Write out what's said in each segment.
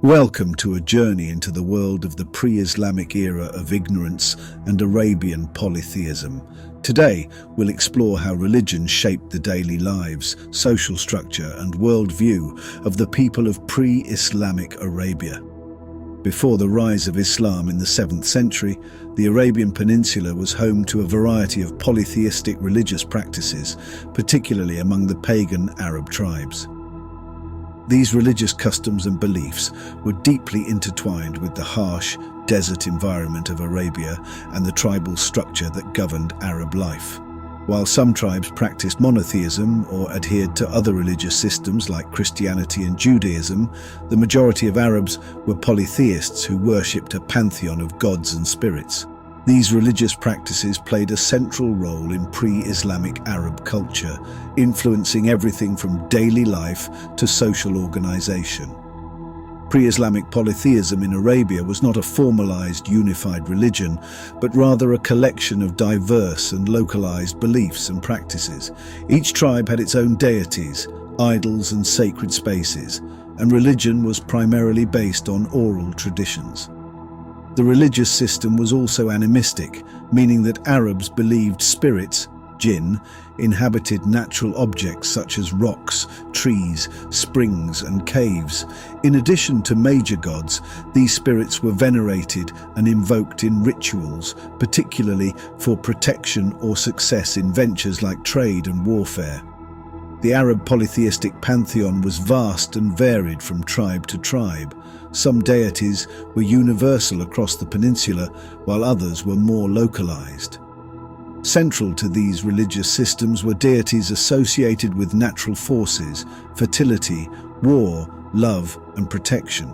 Welcome to a journey into the world of the pre-Islamic era of ignorance and Arabian polytheism. Today, we'll explore how religion shaped the daily lives, social structure, and worldview of the people of pre-Islamic Arabia. Before the rise of Islam in the 7th century, the Arabian Peninsula was home to a variety of polytheistic religious practices, particularly among the pagan Arab tribes. These religious customs and beliefs were deeply intertwined with the harsh, desert environment of Arabia and the tribal structure that governed Arab life. While some tribes practiced monotheism or adhered to other religious systems like Christianity and Judaism, the majority of Arabs were polytheists who worshipped a pantheon of gods and spirits. These religious practices played a central role in pre-Islamic Arab culture, influencing everything from daily life to social organization. Pre-Islamic polytheism in Arabia was not a formalized, unified religion, but rather a collection of diverse and localized beliefs and practices. Each tribe had its own deities, idols, and sacred spaces, and religion was primarily based on oral traditions. The religious system was also animistic, meaning that Arabs believed spirits, jinn, inhabited natural objects such as rocks, trees, springs, and caves. In addition to major gods, these spirits were venerated and invoked in rituals, particularly for protection or success in ventures like trade and warfare. The Arab polytheistic pantheon was vast and varied from tribe to tribe. Some deities were universal across the peninsula, while others were more localized. Central to these religious systems were deities associated with natural forces, fertility, war, love, and protection.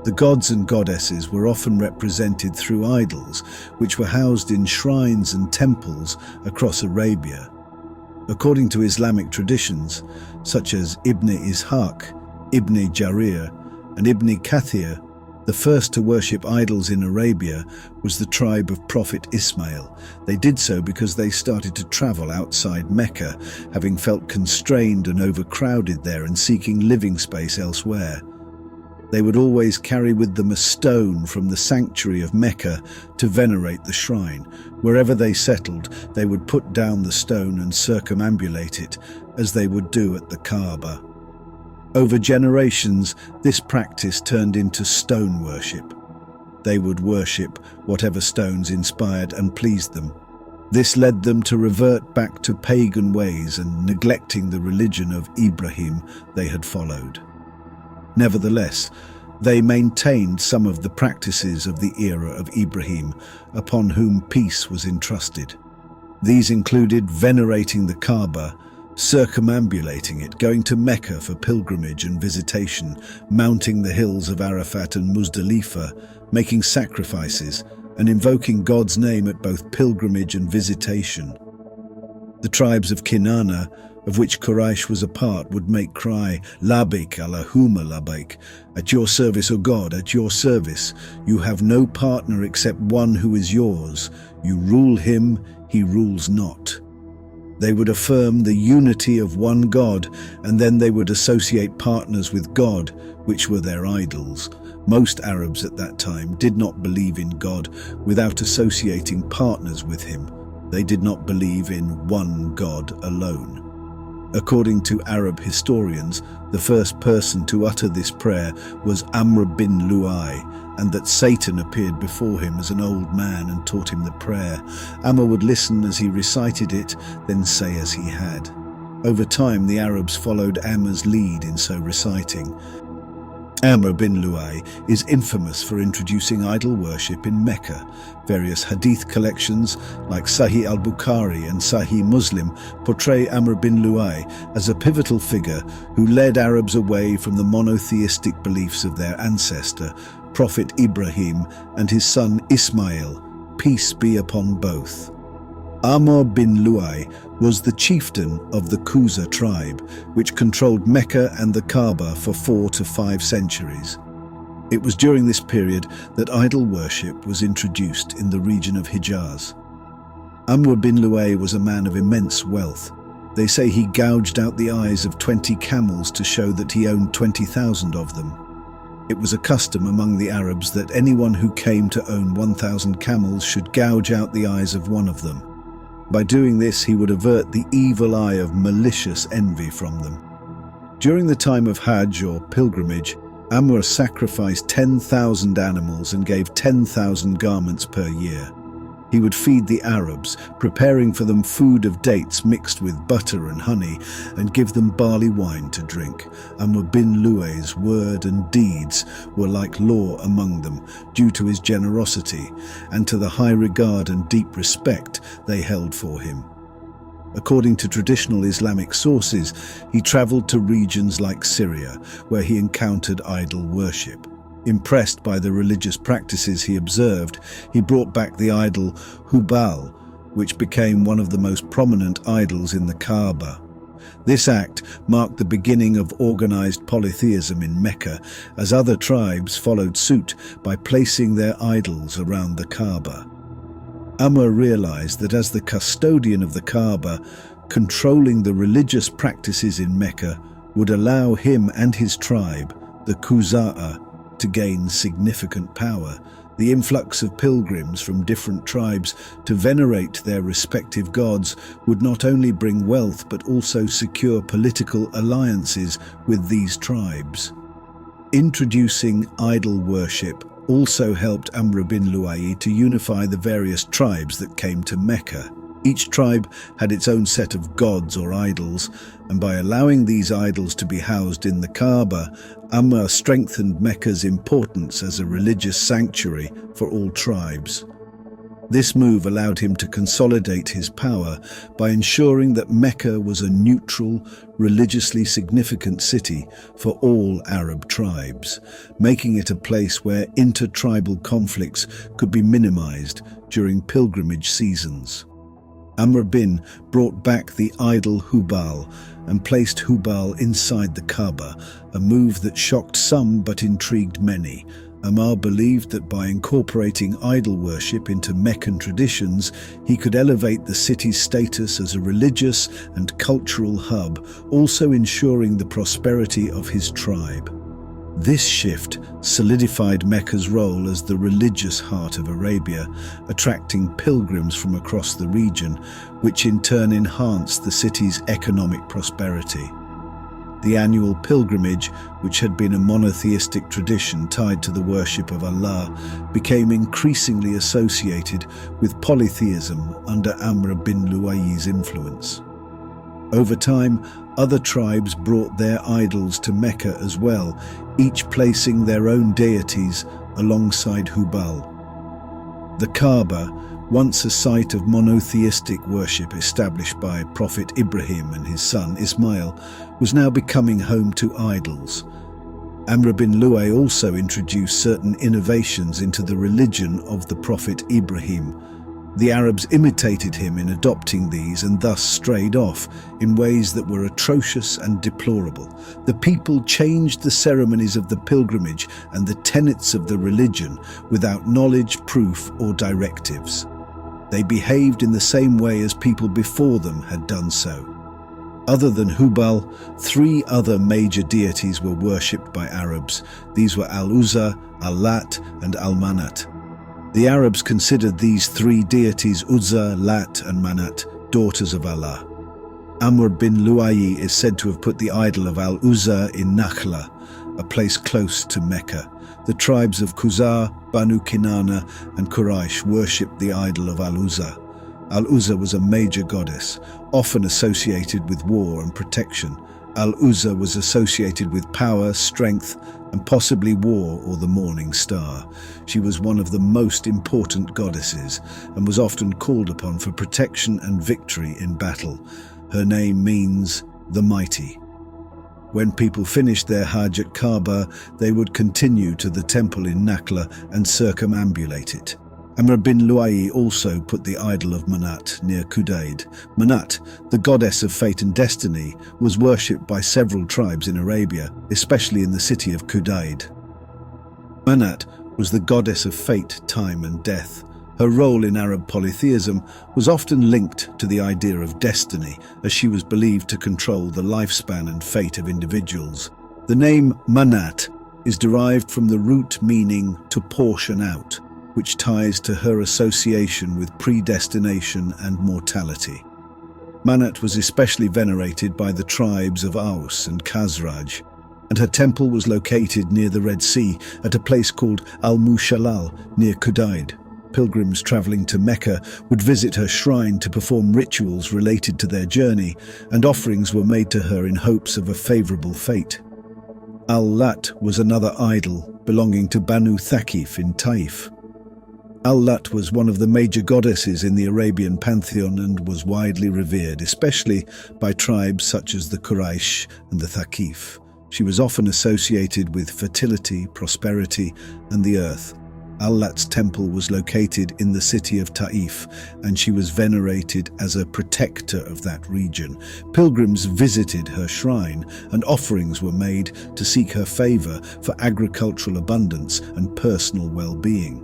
The gods and goddesses were often represented through idols, which were housed in shrines and temples across Arabia. According to Islamic traditions, such as Ibne Ishaq, Ibne Jarir, and Ibne Kathir, the first to worship idols in Arabia was the tribe of Prophet Ismail. They did so because they started to travel outside Mecca, having felt constrained and overcrowded there and seeking living space elsewhere. They would always carry with them a stone from the sanctuary of Mecca to venerate the shrine. Wherever they settled, they would put down the stone and circumambulate it, as they would do at the Kaaba. Over generations, this practice turned into stone worship. They would worship whatever stones inspired and pleased them. This led them to revert back to pagan ways and neglecting the religion of Ibrahim they had followed. Nevertheless, they maintained some of the practices of the era of Ibrahim, upon whom peace was entrusted. These included venerating the Kaaba, circumambulating it, going to Mecca for pilgrimage and visitation, mounting the hills of Arafat and Muzdalifah, making sacrifices, and invoking God's name at both pilgrimage and visitation. The tribes of Kinana, of which Quraysh was a part, would make cry, "Labbaik Allahumma labbaik," at your service, O God, at your service. You have no partner except one who is yours. You rule him, he rules not. They would affirm the unity of one God, and then they would associate partners with God, which were their idols. Most Arabs at that time did not believe in God without associating partners with him. They did not believe in one God alone. According to Arab historians, the first person to utter this prayer was Amr bin Luai, and that Satan appeared before him as an old man and taught him the prayer. Amr would listen as he recited it, then say as he had. Over time, the Arabs followed Amr's lead in so reciting. Amr bin Luai is infamous for introducing idol worship in Mecca. Various hadith collections, like Sahih al-Bukhari and Sahih Muslim, portray Amr bin Luai as a pivotal figure who led Arabs away from the monotheistic beliefs of their ancestor, Prophet Ibrahim, and his son Ismail, peace be upon both. Amr bin Luai was the chieftain of the Uzza tribe, which controlled Mecca and the Kaaba for 4 to 5 centuries. It was during this period that idol worship was introduced in the region of Hijaz. Amr bin Luai was a man of immense wealth. They say he gouged out the eyes of 20 camels to show that he owned 20,000 of them. It was a custom among the Arabs that anyone who came to own 1,000 camels should gouge out the eyes of one of them. By doing this, he would avert the evil eye of malicious envy from them. During the time of Hajj or pilgrimage, Amr sacrificed 10,000 animals and gave 10,000 garments per year. He would feed the Arabs, preparing for them food of dates mixed with butter and honey, and give them barley wine to drink. Amr bin Luay's word and deeds were like law among them, due to his generosity, and to the high regard and deep respect they held for him. According to traditional Islamic sources, he traveled to regions like Syria, where he encountered idol worship. Impressed by the religious practices he observed, he brought back the idol HUBAL, which became one of the most prominent idols in the Kaaba. This act marked the beginning of organized polytheism in Mecca, as other tribes followed suit by placing their idols around the Kaaba. Amr realized that as the custodian of the Kaaba, controlling the religious practices in Mecca would allow him and his tribe, the Khuza'a, to gain significant power. The influx of pilgrims from different tribes to venerate their respective gods would not only bring wealth but also secure political alliances with these tribes. Introducing idol worship also helped Amr bin Luai to unify the various tribes that came to Mecca. Each tribe had its own set of gods or idols, and by allowing these idols to be housed in the Kaaba, Amr strengthened Mecca's importance as a religious sanctuary for all tribes. This move allowed him to consolidate his power by ensuring that Mecca was a neutral, religiously significant city for all Arab tribes, making it a place where intertribal conflicts could be minimized during pilgrimage seasons. Amr bin brought back the idol HUBAL and placed HUBAL inside the Kaaba, a move that shocked some but intrigued many. Amr believed that by incorporating idol worship into Meccan traditions, he could elevate the city's status as a religious and cultural hub, also ensuring the prosperity of his tribe. This shift solidified Mecca's role as the religious heart of Arabia, attracting pilgrims from across the region, which in turn enhanced the city's economic prosperity. The annual pilgrimage, which had been a monotheistic tradition tied to the worship of Allah, became increasingly associated with polytheism under Amr bin Luay's influence. Over time, other tribes brought their idols to Mecca as well, each placing their own deities alongside HUBAL. The Kaaba, once a site of monotheistic worship established by Prophet Ibrahim and his son Ismail, was now becoming home to idols. Amr bin Luay also introduced certain innovations into the religion of the Prophet Ibrahim. The Arabs imitated him in adopting these and thus strayed off in ways that were atrocious and deplorable. The people changed the ceremonies of the pilgrimage and the tenets of the religion without knowledge, proof, or directives. They behaved in the same way as people before them had done so. Other than HUBAL, 3 other major deities were worshipped by Arabs. These were Al-UZZA, Al-Lat, and Al-MANAT. The Arabs considered these 3 deities, UZZA, Lat, and Manat, daughters of Allah. Amr bin Luai is said to have put the idol of Al-UZZA in Nakhla, a place close to Mecca. The tribes of Khuzā, Banu Kinana, and Quraysh worshipped the idol of Al-UZZA. Al-UZZA was a major goddess, often associated with war and protection. Al-UZZA was associated with power, strength, and possibly war or the morning star. She was one of the most important goddesses and was often called upon for protection and victory in battle. Her name means the mighty. When people finished their Hajj at Kaaba, they would continue to the temple in Nakhla and circumambulate it. Amr bin Luai also put the idol of Manat near Qudayd. Manat, the goddess of fate and destiny, was worshipped by several tribes in Arabia, especially in the city of Qudayd. Manat was the goddess of fate, time and death. Her role in Arab polytheism was often linked to the idea of destiny, as she was believed to control the lifespan and fate of individuals. The name Manat is derived from the root meaning to portion out, which ties to her association with predestination and mortality. Manat was especially venerated by the tribes of Aus and Khazraj, and her temple was located near the Red Sea at a place called Al-Mushalal near Qudayd. Pilgrims traveling to Mecca would visit her shrine to perform rituals related to their journey, and offerings were made to her in hopes of a favorable fate. Al-Lat was another idol belonging to Banu Thaqif in Taif. Al-Lat was one of the major goddesses in the Arabian pantheon and was widely revered, especially by tribes such as the Quraysh and the Thaqif. She was often associated with fertility, prosperity, and the earth. Al-Lat's temple was located in the city of Taif, and she was venerated as a protector of that region. Pilgrims visited her shrine, and offerings were made to seek her favor for agricultural abundance and personal well-being.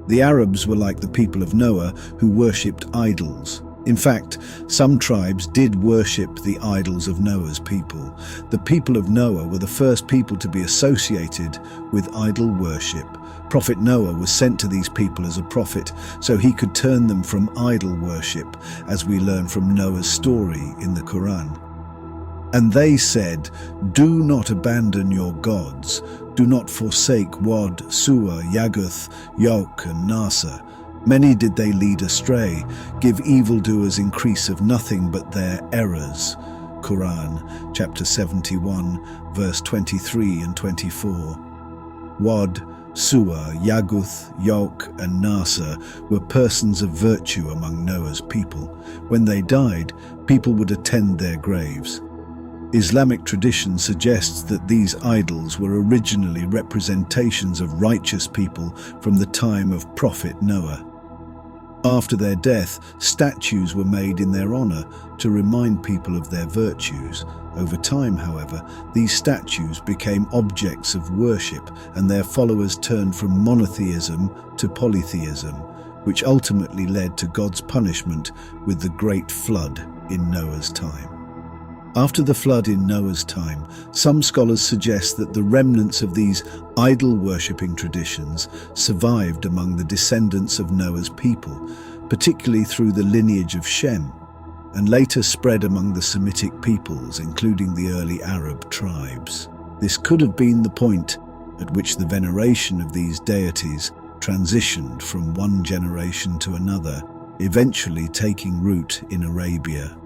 The Arabs were like the people of Noah, who worshipped idols. In fact, some tribes did worship the idols of Noah's people. The people of Noah were the first people to be associated with idol worship. Prophet Noah was sent to these people as a prophet, so he could turn them from idol worship, as we learn from Noah's story in the Quran. And they said, "Do not abandon your gods. Do not forsake Wad, Suwa, Yaguth, Yauk, and Nasa. Many did they lead astray, give evildoers increase of nothing but their errors." Quran, chapter 71, verse 23 and 24. Wad, Suwa, Yaguth, Yauk, and Nasa were persons of virtue among Noah's people. When they died, people would attend their graves. Islamic tradition suggests that these idols were originally representations of righteous people from the time of Prophet Noah. After their death, statues were made in their honor to remind people of their virtues. Over time, however, these statues became objects of worship, and their followers turned from monotheism to polytheism, which ultimately led to God's punishment with the Great Flood in Noah's time. After the flood in Noah's time, some scholars suggest that the remnants of these idol-worshipping traditions survived among the descendants of Noah's people, particularly through the lineage of Shem, and later spread among the Semitic peoples, including the early Arab tribes. This could have been the point at which the veneration of these deities transitioned from one generation to another, eventually taking root in Arabia.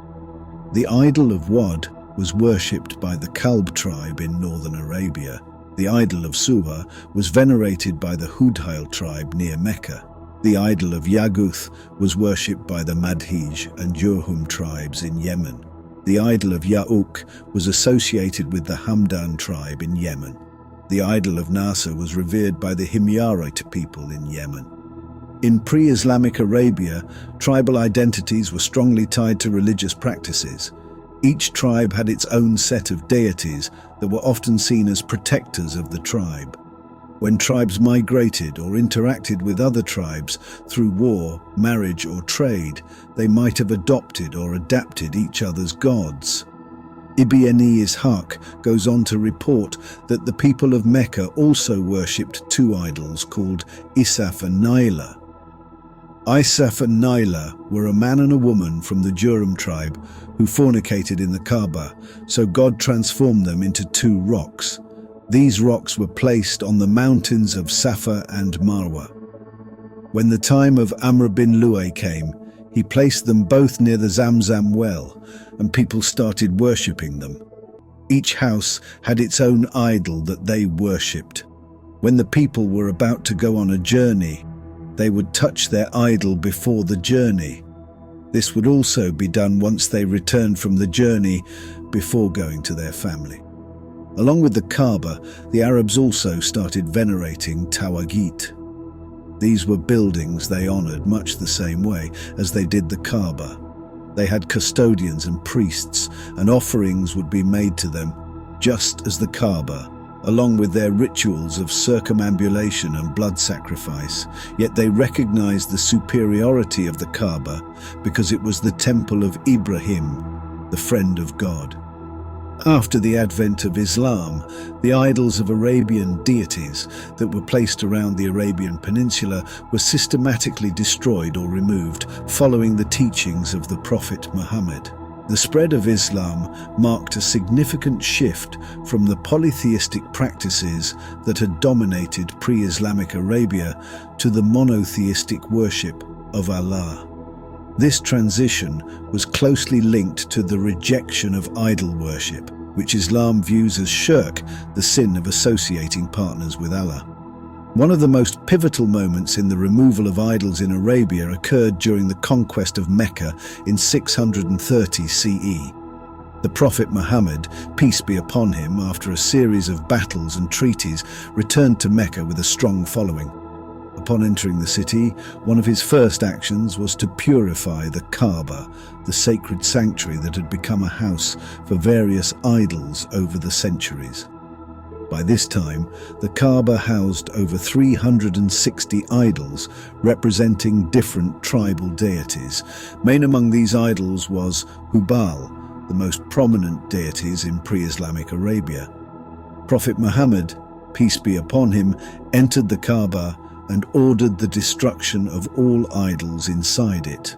The idol of Wad was worshipped by the Kalb tribe in northern Arabia. The idol of Suwa was venerated by the HUBAL tribe near Mecca. The idol of Yaguth was worshipped by the Madhij and Jurhum tribes in Yemen. The idol of Yauk was associated with the Hamdan tribe in Yemen. The idol of Nasa was revered by the Himyarite people in Yemen. In pre-Islamic Arabia, tribal identities were strongly tied to religious practices. Each tribe had its own set of deities that were often seen as protectors of the tribe. When tribes migrated or interacted with other tribes through war, marriage, or trade, they might have adopted or adapted each other's gods. Ibne Ishaq goes on to report that the people of Mecca also worshipped two idols called ISAF and NAILA. ISAF and NAILA were a man and a woman from the Jurhum tribe who fornicated in the Kaaba, so God transformed them into two rocks. These rocks were placed on the mountains of Safa and Marwa. When the time of Amr bin Luai came, he placed them both near the Zamzam well, and people started worshipping them. Each house had its own idol that they worshipped. When the people were about to go on a journey, they would touch their idol before the journey. This would also be done once they returned from the journey before going to their family. Along with the Kaaba, the Arabs also started venerating Tawagit. These were buildings they honored much the same way as they did the Kaaba. They had custodians and priests, and offerings would be made to them, just as the Kaaba, along with their rituals of circumambulation and blood sacrifice. Yet they recognized the superiority of the Kaaba because it was the temple of Ibrahim, the friend of God. After the advent of Islam, the idols of Arabian deities that were placed around the Arabian Peninsula were systematically destroyed or removed following the teachings of the Prophet Muhammad. The spread of Islam marked a significant shift from the polytheistic practices that had dominated pre-Islamic Arabia to the monotheistic worship of Allah. This transition was closely linked to the rejection of idol worship, which Islam views as shirk, the sin of associating partners with Allah. One of the most pivotal moments in the removal of idols in Arabia occurred during the conquest of Mecca in 630 CE. The Prophet Muhammad, peace be upon him, after a series of battles and treaties, returned to Mecca with a strong following. Upon entering the city, one of his first actions was to purify the Kaaba, the sacred sanctuary that had become a house for various idols over the centuries. By this time, the Kaaba housed over 360 idols representing different tribal deities. Main among these idols was HUBAL, the most prominent deities in pre-Islamic Arabia. Prophet Muhammad, peace be upon him, entered the Kaaba and ordered the destruction of all idols inside it.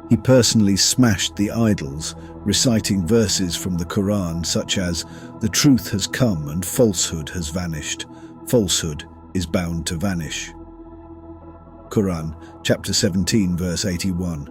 He personally smashed the idols, reciting verses from the Quran such as, "The truth has come and falsehood has vanished. Falsehood is bound to vanish." Quran, chapter 17, verse 81.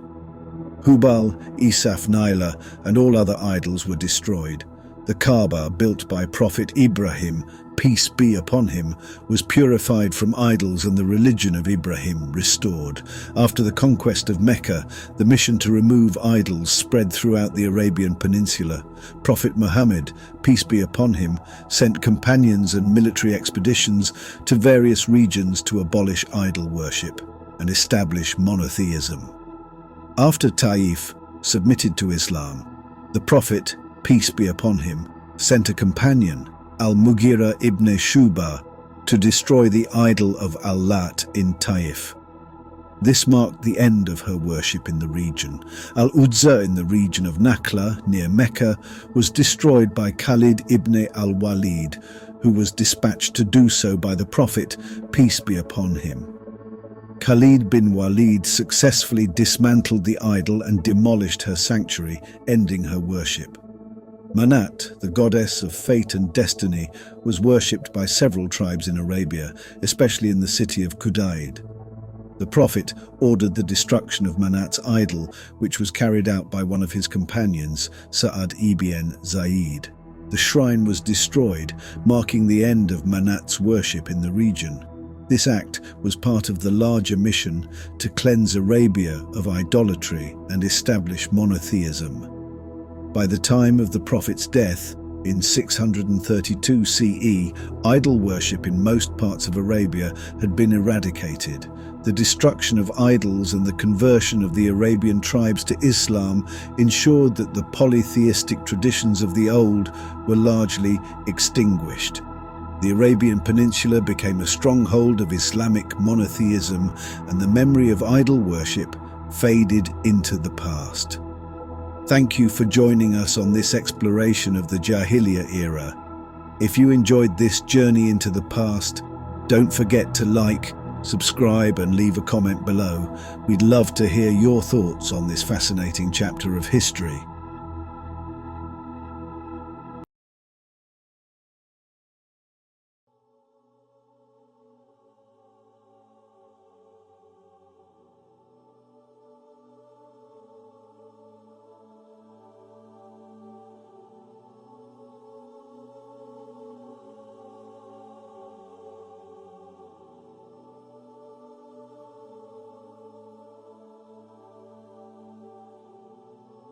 HUBAL, ISAF, NAILA, and all other idols were destroyed. The Kaaba, built by Prophet Ibrahim, peace be upon him, was purified from idols and the religion of Ibrahim restored. After the conquest of Mecca, the mission to remove idols spread throughout the Arabian Peninsula. Prophet Muhammad, peace be upon him, sent companions and military expeditions to various regions to abolish idol worship and establish monotheism. After Taif submitted to Islam, the Prophet, peace be upon him, sent a companion, Al-Mughira Ibne Shuba, to destroy the idol of Al-Lat in Taif. This marked the end of her worship in the region. Al-UZZA in the region of Nakhla, near Mecca, was destroyed by Khalid ibn al-Walid, who was dispatched to do so by the Prophet, peace be upon him. Khalid bin Walid successfully dismantled the idol and demolished her sanctuary, ending her worship. Manat, the goddess of fate and destiny, was worshipped by several tribes in Arabia, especially in the city of Qudayd. The Prophet ordered the destruction of Manat's idol, which was carried out by one of his companions, Sa'ad ibn Zayd. The shrine was destroyed, marking the end of Manat's worship in the region. This act was part of the larger mission to cleanse Arabia of idolatry and establish monotheism. By the time of the Prophet's death, in 632 CE, idol worship in most parts of Arabia had been eradicated. The destruction of idols and the conversion of the Arabian tribes to Islam ensured that the polytheistic traditions of the old were largely extinguished. The Arabian Peninsula became a stronghold of Islamic monotheism, and the memory of idol worship faded into the past. Thank you for joining us on this exploration of the Jahiliya era. If you enjoyed this journey into the past, don't forget to like, subscribe and leave a comment below. We'd love to hear your thoughts on this fascinating chapter of history.